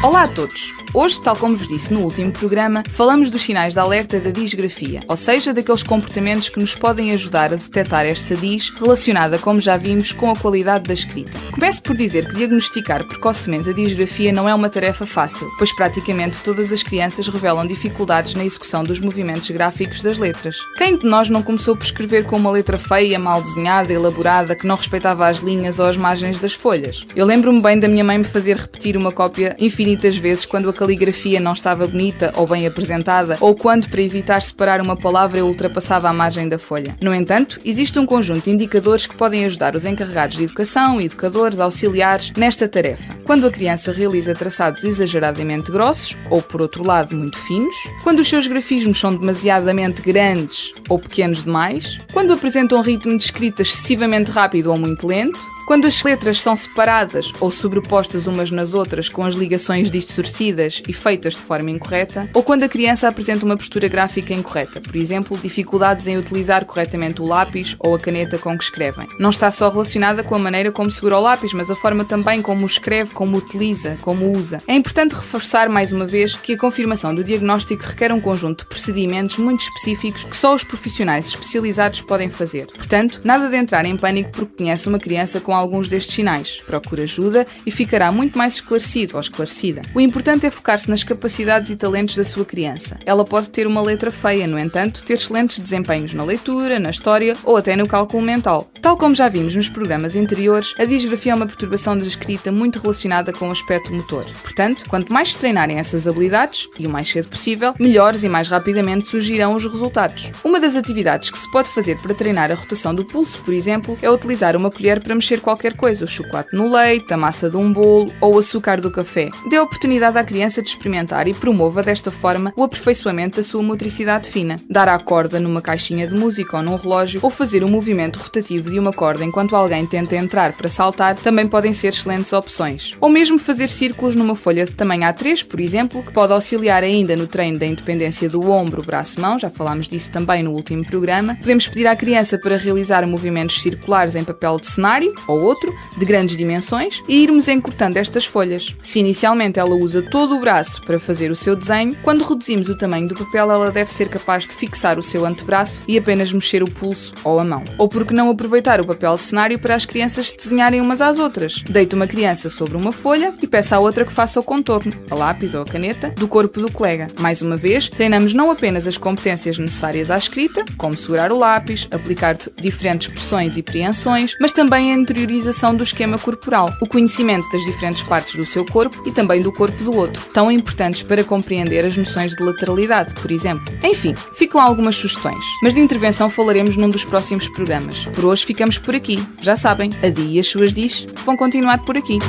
Olá a todos! Hoje, tal como vos disse no último programa, falamos dos sinais de alerta da disgrafia, ou seja, daqueles comportamentos que nos podem ajudar a detectar esta dis relacionada, como já vimos, com a qualidade da escrita. Começo por dizer que diagnosticar precocemente a disgrafia não é uma tarefa fácil, pois praticamente todas as crianças revelam dificuldades na execução dos movimentos gráficos das letras. Quem de nós não começou por escrever com uma letra feia, mal desenhada, elaborada, que não respeitava as linhas ou as margens das folhas? Eu lembro-me bem da minha mãe me fazer repetir uma cópia infinitas vezes quando a caligrafia não estava bonita ou bem apresentada, ou quando, para evitar separar uma palavra, eu ultrapassava a margem da folha. No entanto, existe um conjunto de indicadores que podem ajudar os encarregados de educação, educadores, auxiliares, nesta tarefa. Quando a criança realiza traçados exageradamente grossos, ou por outro lado, muito finos, quando os seus grafismos são demasiadamente grandes ou pequenos demais, quando apresenta um ritmo de escrita excessivamente rápido ou muito lento, quando as letras são separadas ou sobrepostas umas nas outras com as ligações distorcidas e feitas de forma incorreta, ou quando a criança apresenta uma postura gráfica incorreta, por exemplo, dificuldades em utilizar corretamente o lápis ou a caneta com que escrevem. Não está só relacionada com a maneira como segura o lápis, mas a forma também como o escreve, como o utiliza, como o usa. É importante reforçar mais uma vez que a confirmação do diagnóstico requer um conjunto de procedimentos muito específicos que só os profissionais especializados podem fazer. Portanto, nada de entrar em pânico porque conhece uma criança com alguns destes sinais. Procure ajuda e ficará muito mais esclarecido ou esclarecida. O importante é focar-se nas capacidades e talentos da sua criança. Ela pode ter uma letra feia, no entanto, ter excelentes desempenhos na leitura, na história ou até no cálculo mental. Tal como já vimos nos programas anteriores, a disgrafia é uma perturbação da escrita muito relacionada com o aspecto motor. Portanto, quanto mais se treinarem essas habilidades, e o mais cedo possível, melhores e mais rapidamente surgirão os resultados. Uma das atividades que se pode fazer para treinar a rotação do pulso, por exemplo, é utilizar uma colher para mexer qualquer coisa, o chocolate no leite, a massa de um bolo ou o açúcar do café. Dê a oportunidade à criança de experimentar e promova desta forma o aperfeiçoamento da sua motricidade fina. Dar a corda numa caixinha de música ou num relógio ou fazer o movimento rotativo de uma corda enquanto alguém tenta entrar para saltar também podem ser excelentes opções. Ou mesmo fazer círculos numa folha de tamanho A3, por exemplo, que pode auxiliar ainda no treino da independência do ombro, braço, mão, já falámos disso também no último programa. Podemos pedir à criança para realizar movimentos circulares em papel de cenário ou outro, de grandes dimensões, e irmos encurtando estas folhas. Se inicialmente ela usa todo o braço para fazer o seu desenho, quando reduzimos o tamanho do papel, ela deve ser capaz de fixar o seu antebraço e apenas mexer o pulso ou a mão. Ou por que não aproveitar o papel de cenário para as crianças desenharem umas às outras? Deite uma criança sobre uma folha e peça à outra que faça o contorno, a lápis ou a caneta, do corpo do colega. Mais uma vez, treinamos não apenas as competências necessárias à escrita, como segurar o lápis, aplicar diferentes pressões e preensões, mas também a interiorização do esquema corporal, o conhecimento das diferentes partes do seu corpo e também do corpo do outro, tão importantes para compreender as noções de lateralidade, por exemplo. Enfim, ficam algumas sugestões, mas de intervenção falaremos num dos próximos programas. Por hoje ficamos por aqui. Já sabem, a Di e as suas dis vão continuar por aqui.